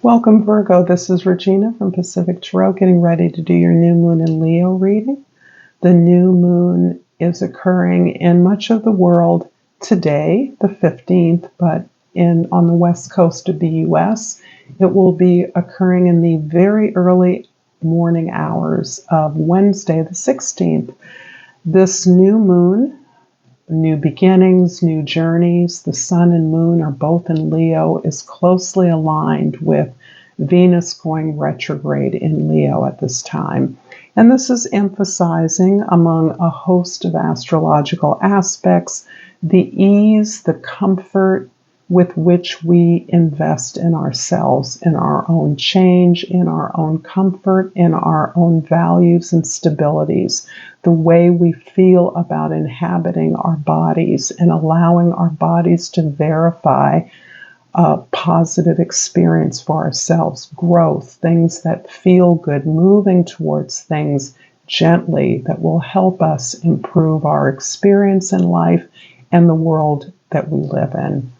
Welcome, Virgo. This is Regina from Pacific Tarot, getting ready to do your new moon in Leo reading. The new moon is occurring in much of the world today, the 15th, but on the west coast of the U.S., it will be occurring in the very early morning hours of Wednesday, the 16th. This new moon, new beginnings, new journeys, the sun and moon are both in Leo, is closely aligned with Venus going retrograde in Leo at this time. And this is emphasizing, among a host of astrological aspects, the ease, the comfort with which we invest in ourselves, in our own change, in our own comfort, in our own values and stabilities, the way we feel about inhabiting our bodies and allowing our bodies to verify a positive experience for ourselves, growth, things that feel good, moving towards things gently that will help us improve our experience in life and the world that we live in.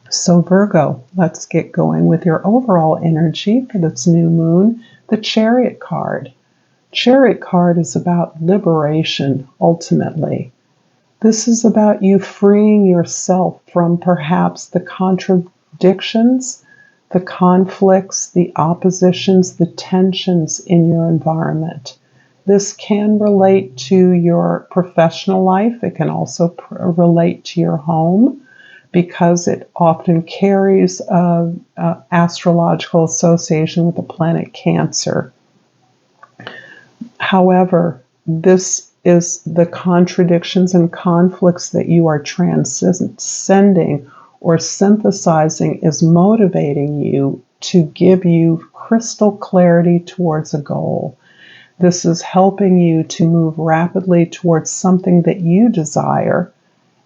So Virgo, let's get going with your overall energy for this new moon, the Chariot card. Chariot card is about liberation, ultimately. This is about you freeing yourself from perhaps the contradictions, the conflicts, the oppositions, the tensions in your environment. This can relate to your professional life. It can also relate to your home, because it often carries an astrological association with the planet Cancer. However, this is the contradictions and conflicts that you are transcending or synthesizing is motivating you to give you crystal clarity towards a goal. This is helping you to move rapidly towards something that you desire,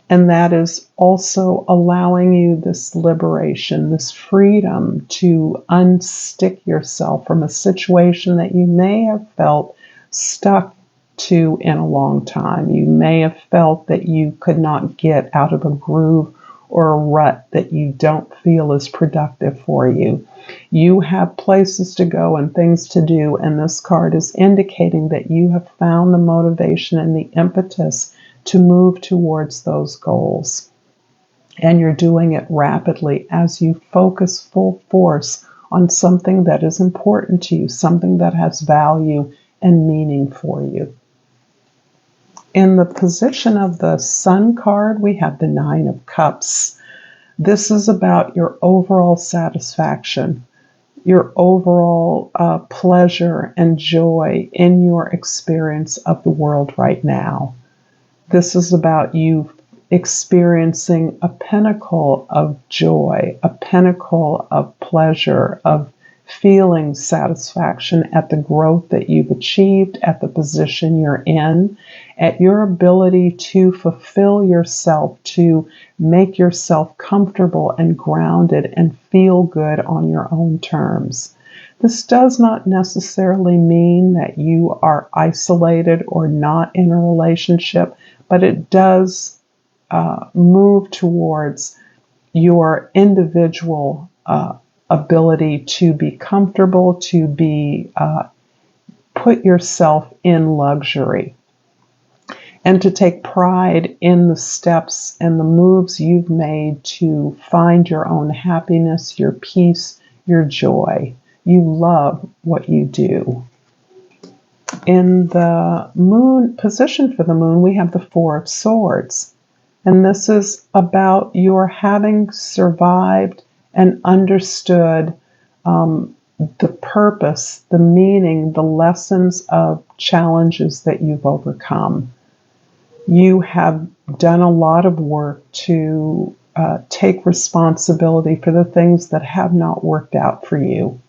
and that is also allowing you this liberation, this freedom to unstick yourself from a situation that you may have felt stuck to in a long time. You may have felt that you could not get out of a groove or a rut that you don't feel is productive for you. You have places to go and things to do, and this card is indicating that you have found the motivation and the impetus to move towards those goals. And you're doing it rapidly as you focus full force on something that is important to you, something that has value and meaning for you. In the position of the Sun card, we have the Nine of Cups. This is about your overall satisfaction, your overall pleasure and joy in your experience of the world right now. This is about you experiencing a pinnacle of joy, a pinnacle of pleasure, of feeling satisfaction at the growth that you've achieved, at the position you're in, at your ability to fulfill yourself, to make yourself comfortable and grounded and feel good on your own terms. This does not necessarily mean that you are isolated or not in a relationship, but it does move towards your individual ability to be comfortable, to be put yourself in luxury, and to take pride in the steps and the moves you've made to find your own happiness, your peace, your joy. You love what you do. In the moon position for the moon, we have the Four of Swords. And this is about your having survived and understood the purpose, the meaning, the lessons of challenges that you've overcome. You have done a lot of work to take responsibility for the things that have not worked out for you.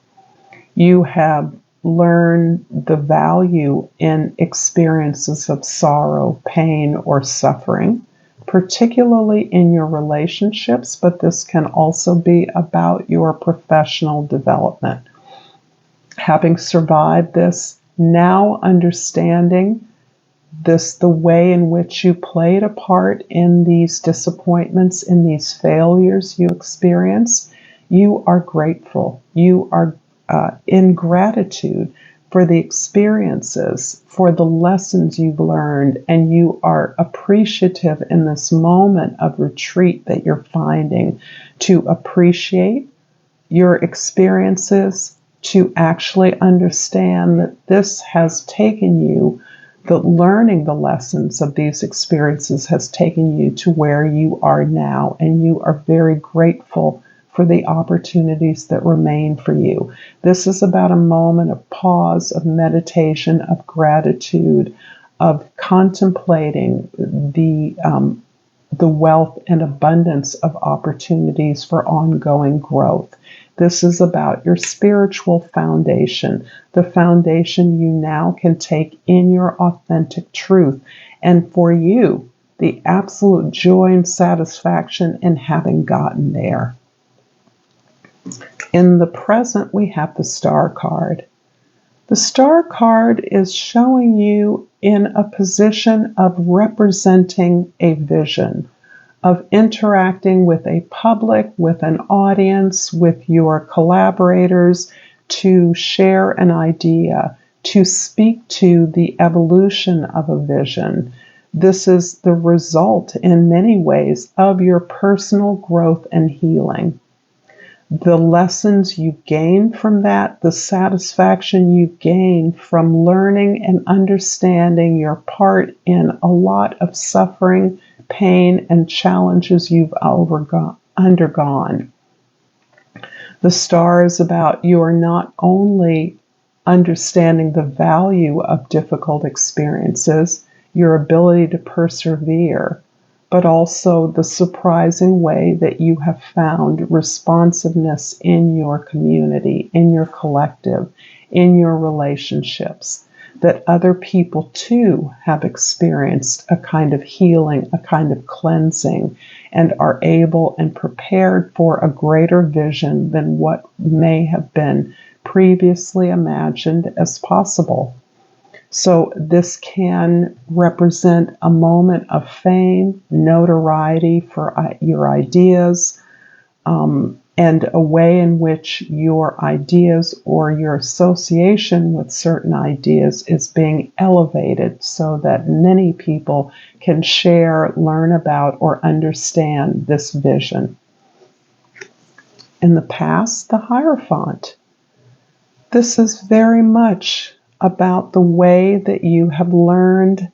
You have learned the value in experiences of sorrow, pain, or suffering, particularly in your relationships, but this can also be about your professional development. Having survived this, now understanding this, the way in which you played a part in these disappointments, in these failures you experience, You are grateful. You are in gratitude for the experiences, for the lessons you've learned, and you are appreciative in this moment of retreat that you're finding to appreciate your experiences, to actually understand that this has taken you, that learning the lessons of these experiences has taken you to where you are now, and you are very grateful for the opportunities that remain for you. This is about a moment of pause, of meditation, of gratitude, of contemplating the wealth and abundance of opportunities for ongoing growth. This is about your spiritual foundation, the foundation you now can take in your authentic truth. And for you, the absolute joy and satisfaction in having gotten there. In the present, we have the Star card. The Star card is showing you in a position of representing a vision, of interacting with a public, with an audience, with your collaborators, to share an idea, to speak to the evolution of a vision. This is the result, in many ways, of your personal growth and healing. The lessons you've gained from that, the satisfaction you've gained from learning and understanding your part in a lot of suffering, pain, and challenges you've undergone. The Star is about you're not only understanding the value of difficult experiences, your ability to persevere, but also the surprising way that you have found responsiveness in your community, in your collective, in your relationships, that other people too have experienced a kind of healing, a kind of cleansing, and are able and prepared for a greater vision than what may have been previously imagined as possible. So this can represent a moment of fame, notoriety for your ideas, and a way in which your ideas or your association with certain ideas is being elevated so that many people can share, learn about, or understand this vision. In the past, the Hierophant. This is very much about the way that you have learned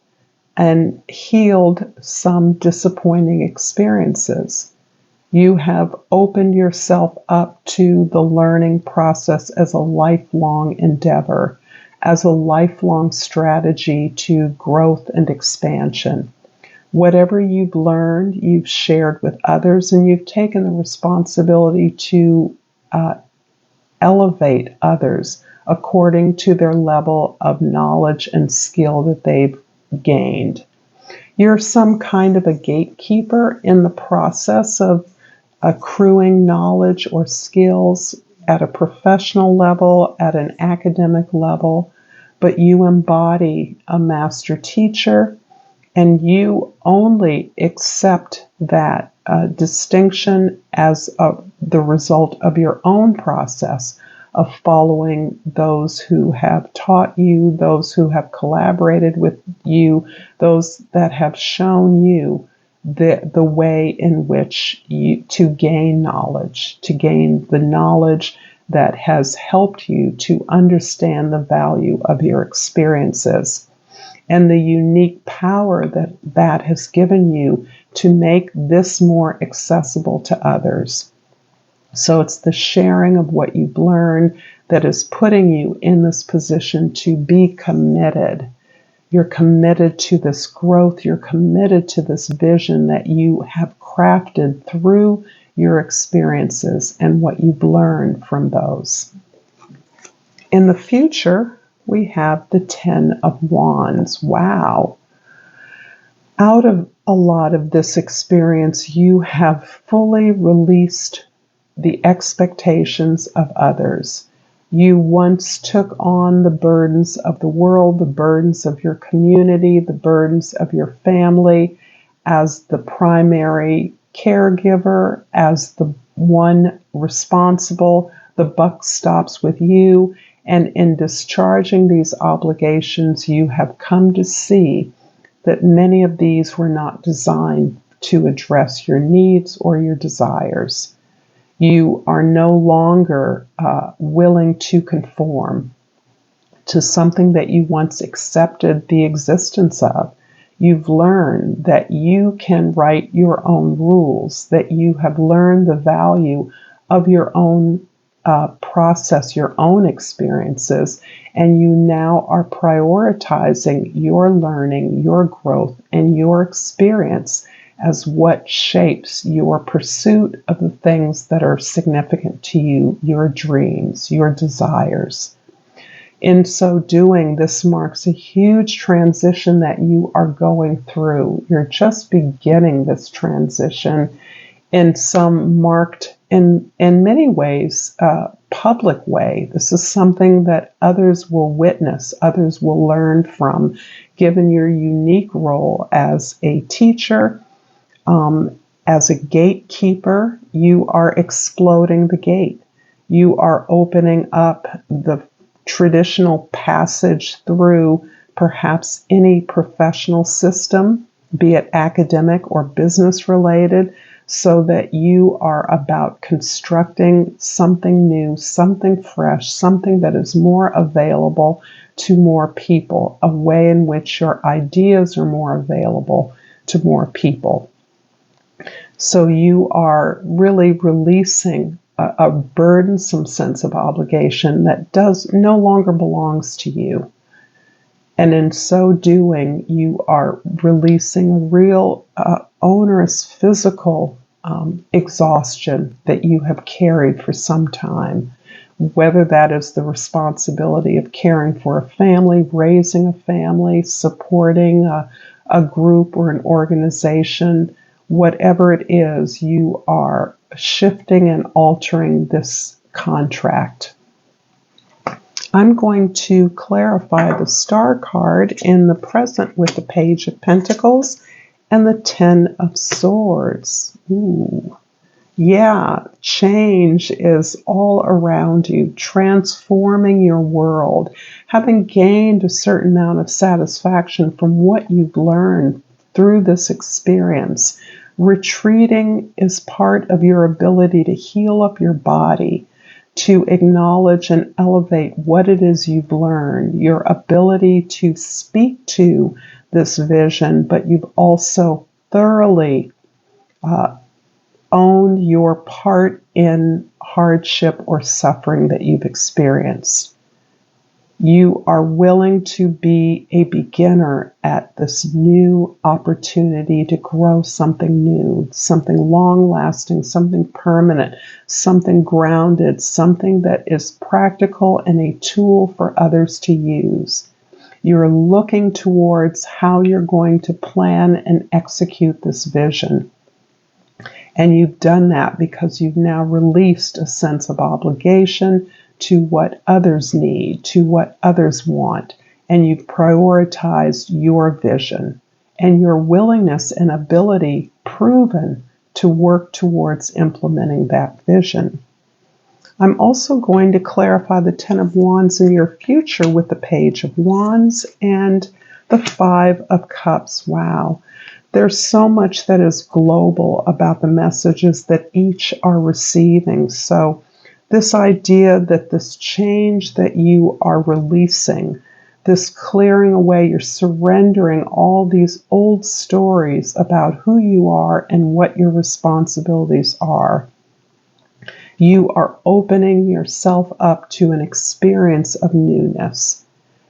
and healed some disappointing experiences. You have opened yourself up to the learning process as a lifelong endeavor, as a lifelong strategy to growth and expansion. Whatever you've learned, you've shared with others, and you've taken the responsibility to elevate others according to their level of knowledge and skill that they've gained. You're some kind of a gatekeeper in the process of accruing knowledge or skills at a professional level, at an academic level, but you embody a master teacher, and you only accept that distinction as the result of your own process of following those who have taught you, those who have collaborated with you, those that have shown you the way in which to gain knowledge, to gain the knowledge that has helped you to understand the value of your experiences and the unique power that has given you to make this more accessible to others. So it's the sharing of what you've learned that is putting you in this position to be committed. You're committed to this growth. You're committed to this vision that you have crafted through your experiences and what you've learned from those. In the future, we have the 10 of Wands. Wow. Out of a lot of this experience, you have fully released the expectations of others. You once took on the burdens of the world, the burdens of your community, the burdens of your family as the primary caregiver, as the one responsible. The buck stops with you. And in discharging these obligations, you have come to see that many of these were not designed to address your needs or your desires. You are no longer willing to conform to something that you once accepted the existence of. You've learned that you can write your own rules, that you have learned the value of your own process, your own experiences, and you now are prioritizing your learning, your growth, and your experience as what shapes your pursuit of the things that are significant to you, your dreams, your desires. In so doing, this marks a huge transition that you are going through. You're just beginning this transition in some marked, in many ways, public way. This is something that others will witness, others will learn from, given your unique role as a teacher, as a gatekeeper. You are exploding the gate. You are opening up the traditional passage through perhaps any professional system, be it academic or business related, so that you are about constructing something new, something fresh, something that is more available to more people, a way in which your ideas are more available to more people. So you are really releasing a burdensome sense of obligation that no longer belongs to you. And in so doing, you are releasing a real onerous physical exhaustion that you have carried for some time, whether that is the responsibility of caring for a family, raising a family, supporting a group or an organization. Whatever it is, you are shifting and altering this contract. I'm going to clarify the star card in the present with the Page of Pentacles and the Ten of Swords. Ooh. Yeah, change is all around you, transforming your world, having gained a certain amount of satisfaction from what you've learned through this experience. Retreating is part of your ability to heal up your body, to acknowledge and elevate what it is you've learned, your ability to speak to this vision, but you've also thoroughly owned your part in hardship or suffering that you've experienced. You are willing to be a beginner at this new opportunity to grow something new, something long-lasting, something permanent, something grounded, something that is practical and a tool for others to use. You're looking towards how you're going to plan and execute this vision. And you've done that because you've now released a sense of obligation to what others need, to what others want, and you've prioritized your vision and your willingness and ability proven to work towards implementing that vision. I'm also going to clarify the Ten of Wands in your future with the Page of Wands and the Five of Cups. Wow. There's so much that is global about the messages that each are receiving. So this idea that this change that you are releasing, this clearing away, you're surrendering all these old stories about who you are and what your responsibilities are. You are opening yourself up to an experience of newness.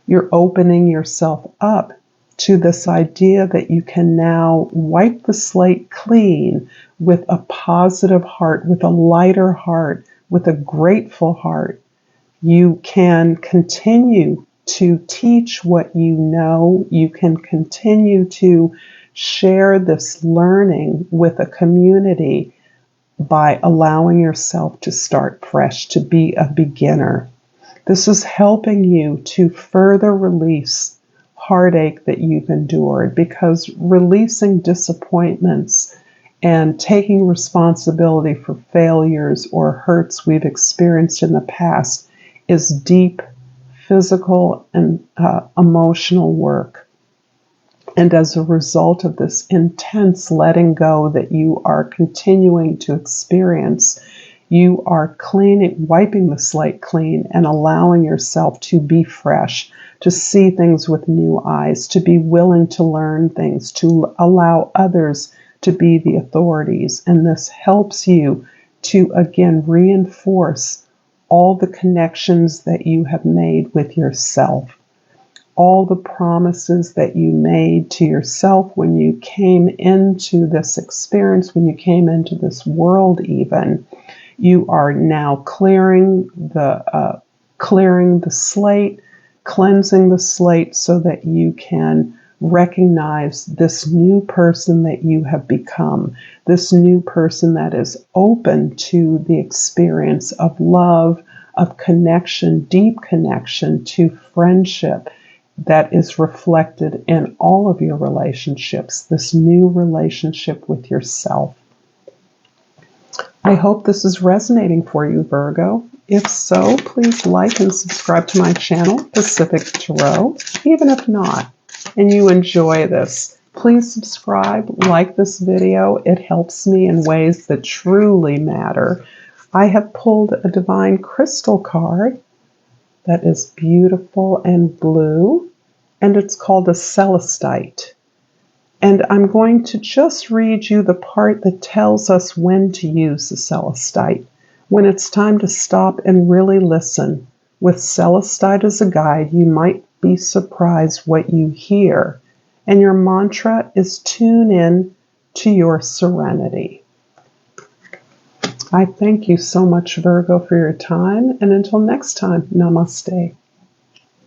You're opening yourself up to this idea that you can now wipe the slate clean with a positive heart, with a lighter heart, with a grateful heart. You can continue to teach what you know. You can continue to share this learning with a community by allowing yourself to start fresh, to be a beginner. This is helping you to further release heartache that you've endured, because releasing disappointments and taking responsibility for failures or hurts we've experienced in the past is deep physical and emotional work. And as a result of this intense letting go that you are continuing to experience, you are wiping the slate clean and allowing yourself to be fresh, to see things with new eyes, to be willing to learn things, to allow others to be the authorities. And this helps you to, again, reinforce all the connections that you have made with yourself, all the promises that you made to yourself when you came into this experience, when you came into this world even. You are now clearing the slate, cleansing the slate so that you can recognize this new person that you have become, this new person that is open to the experience of love, of connection, deep connection, to friendship that is reflected in all of your relationships, this new relationship with yourself. I hope this is resonating for you, Virgo. If so, please like and subscribe to my channel, Pacific Tarot. Even if not, and you enjoy this, please subscribe, like this video. It helps me in ways that truly matter. I have pulled a divine crystal card that is beautiful and blue, and it's called a celestite. And I'm going to just read you the part that tells us when to use the celestite, when it's time to stop and really listen. With celestite as a guide, you might be surprised what you hear. And your mantra is tune in to your serenity. I thank you so much, Virgo, for your time. And until next time, namaste.